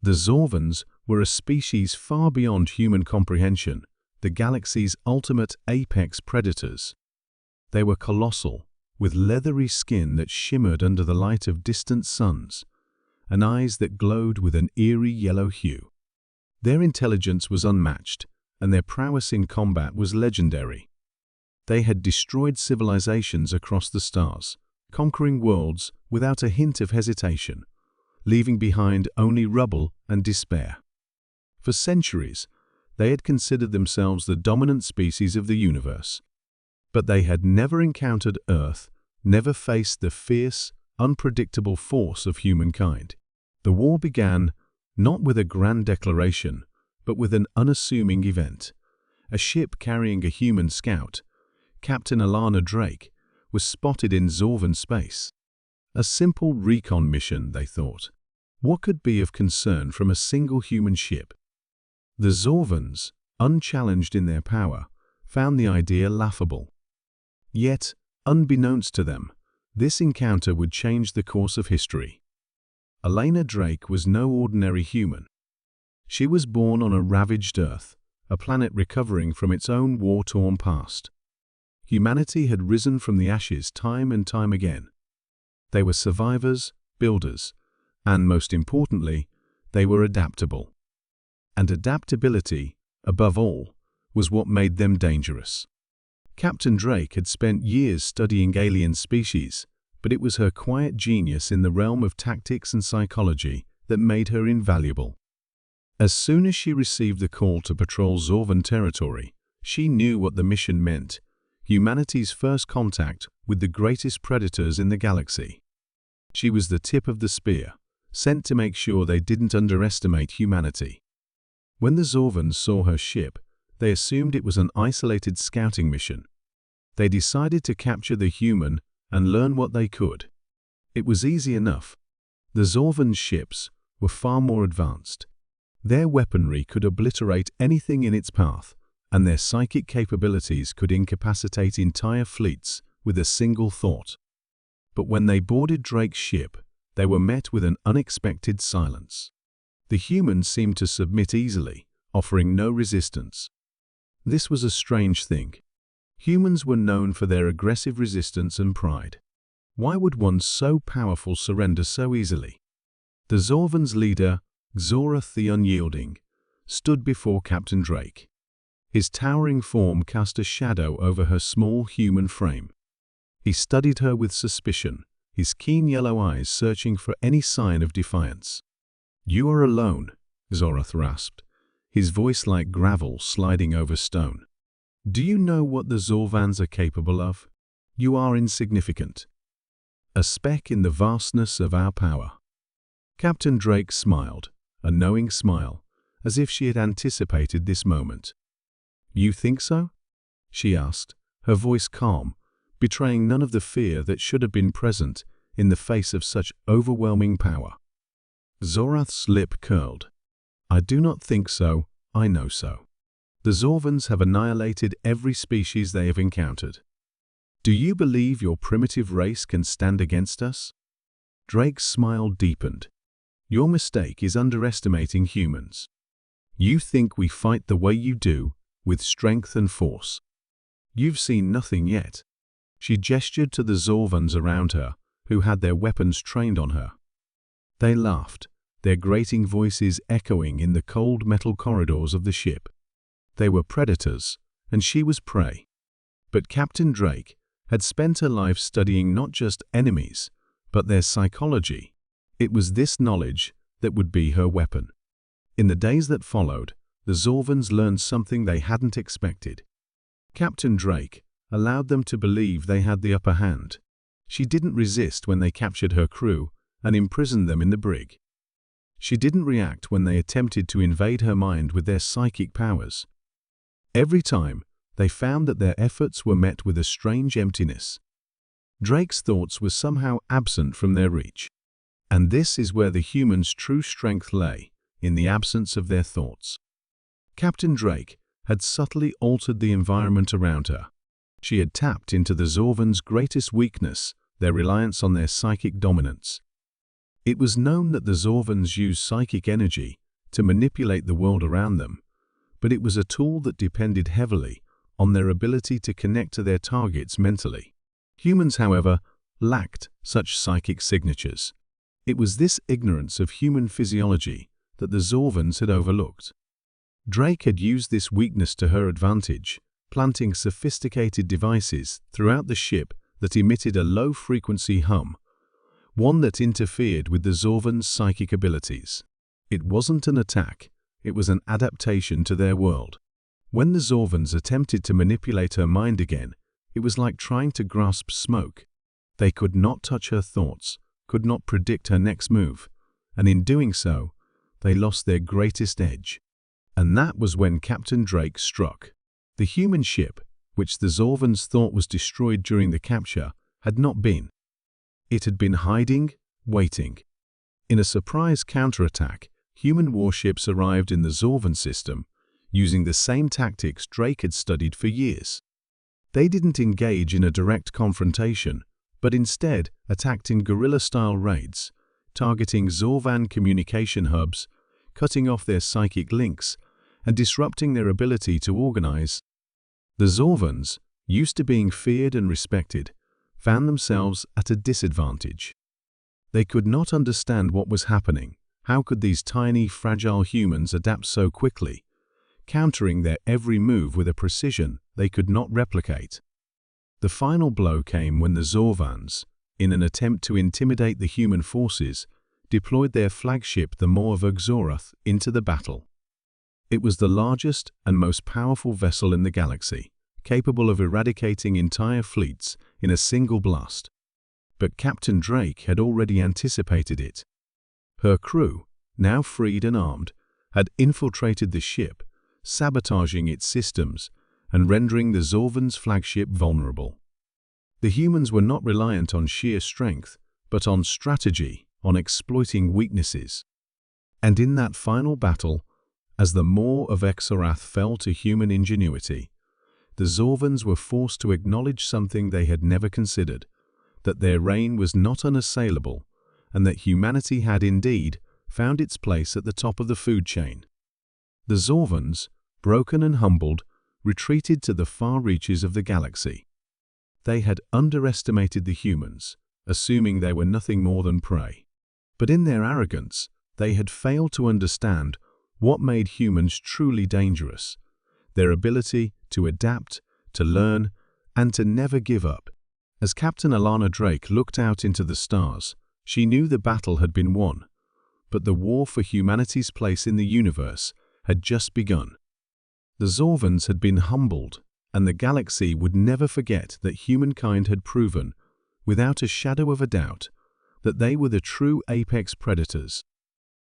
The Zorvans were a species far beyond human comprehension, the galaxy's ultimate apex predators. They were colossal, with leathery skin that shimmered under the light of distant suns, and eyes that glowed with an eerie yellow hue. Their intelligence was unmatched, and their prowess in combat was legendary. They had destroyed civilizations across the stars, conquering worlds without a hint of hesitation, leaving behind only rubble and despair. For centuries, they had considered themselves the dominant species of the universe. But they had never encountered Earth, never faced the fierce, unpredictable force of humankind. The war began not with a grand declaration, but with an unassuming event. A ship carrying a human scout, Captain Alana Drake, was spotted in Zorvan space. A simple recon mission, they thought. What could be of concern from a single human ship? The Zorvans, unchallenged in their power, found the idea laughable. Yet, unbeknownst to them, this encounter would change the course of history. Alana Drake was no ordinary human. She was born on a ravaged Earth, a planet recovering from its own war-torn past. Humanity had risen from the ashes time and time again. They were survivors, builders, and most importantly, they were adaptable. And adaptability, above all, was what made them dangerous. Captain Drake had spent years studying alien species, but it was her quiet genius in the realm of tactics and psychology that made her invaluable. As soon as she received the call to patrol Zorvan territory, she knew what the mission meant: humanity's first contact with the greatest predators in the galaxy. She was the tip of the spear, sent to make sure they didn't underestimate humanity. When the Zorvans saw her ship, they assumed it was an isolated scouting mission. They decided to capture the human and learn what they could. It was easy enough. The Zorvans' ships were far more advanced. Their weaponry could obliterate anything in its path, and their psychic capabilities could incapacitate entire fleets with a single thought. But when they boarded Drake's ship, they were met with an unexpected silence. The humans seemed to submit easily, offering no resistance. This was a strange thing. Humans were known for their aggressive resistance and pride. Why would one so powerful surrender so easily? The Zorvans' leader, Xorath the Unyielding, stood before Captain Drake. His towering form cast a shadow over her small human frame. He studied her with suspicion, his keen yellow eyes searching for any sign of defiance. "You are alone," Xorath rasped, his voice like gravel sliding over stone. "Do you know what the Zorvans are capable of? You are insignificant. A speck in the vastness of our power." Captain Drake smiled, a knowing smile, as if she had anticipated this moment. "You think so?" she asked, her voice calm, betraying none of the fear that should have been present in the face of such overwhelming power. Zorath's lip curled. "I do not think so, I know so. The Zorvans have annihilated every species they have encountered. Do you believe your primitive race can stand against us?" Drake's smile deepened. "Your mistake is underestimating humans. You think we fight the way you do, with strength and force. You've seen nothing yet." She gestured to the Zorvans around her, who had their weapons trained on her. They laughed, their grating voices echoing in the cold metal corridors of the ship. They were predators, and she was prey. But Captain Drake had spent her life studying not just enemies, but their psychology. It was this knowledge that would be her weapon. In the days that followed, the Zorvans learned something they hadn't expected. Captain Drake allowed them to believe they had the upper hand. She didn't resist when they captured her crew and imprisoned them in the brig. She didn't react when they attempted to invade her mind with their psychic powers. Every time, they found that their efforts were met with a strange emptiness. Drake's thoughts were somehow absent from their reach. And this is where the humans' true strength lay, in the absence of their thoughts. Captain Drake had subtly altered the environment around her. She had tapped into the Zorvans' greatest weakness, their reliance on their psychic dominance. It was known that the Zorvans used psychic energy to manipulate the world around them, but it was a tool that depended heavily on their ability to connect to their targets mentally. Humans, however, lacked such psychic signatures. It was this ignorance of human physiology that the Zorvans had overlooked. Drake had used this weakness to her advantage, planting sophisticated devices throughout the ship that emitted a low-frequency hum, one that interfered with the Zorvans' psychic abilities. It wasn't an attack, it was an adaptation to their world. When the Zorvans attempted to manipulate her mind again, it was like trying to grasp smoke. They could not touch her thoughts, could not predict her next move, and in doing so, they lost their greatest edge. And that was when Captain Drake struck. The human ship, which the Zorvans thought was destroyed during the capture, had not been. It had been hiding, waiting. In a surprise counterattack, human warships arrived in the Zorvan system, using the same tactics Drake had studied for years. They didn't engage in a direct confrontation, but instead attacked in guerrilla-style raids, targeting Zorvan communication hubs, cutting off their psychic links, and disrupting their ability to organize. The Zorvans, used to being feared and respected, found themselves at a disadvantage. They could not understand what was happening. How could these tiny, fragile humans adapt so quickly, countering their every move with a precision they could not replicate? The final blow came when the Zorvans, in an attempt to intimidate the human forces, deployed their flagship, the Maw of Xzorath, into the battle. It was the largest and most powerful vessel in the galaxy, capable of eradicating entire fleets in a single blast. But Captain Drake had already anticipated it. Her crew, now freed and armed, had infiltrated the ship, sabotaging its systems and rendering the Zorvans' flagship vulnerable. The humans were not reliant on sheer strength, but on strategy, on exploiting weaknesses. And in that final battle, as the Maw of Xzorath fell to human ingenuity, the Zorvans were forced to acknowledge something they had never considered, that their reign was not unassailable, and that humanity had indeed found its place at the top of the food chain. The Zorvans, broken and humbled, retreated to the far reaches of the galaxy. They had underestimated the humans, assuming they were nothing more than prey. But in their arrogance, they had failed to understand what made humans truly dangerous: their ability to adapt, to learn, and to never give up. As Captain Alana Drake looked out into the stars, she knew the battle had been won, but the war for humanity's place in the universe had just begun. The Zorvans had been humbled, and the galaxy would never forget that humankind had proven, without a shadow of a doubt, that they were the true apex predators.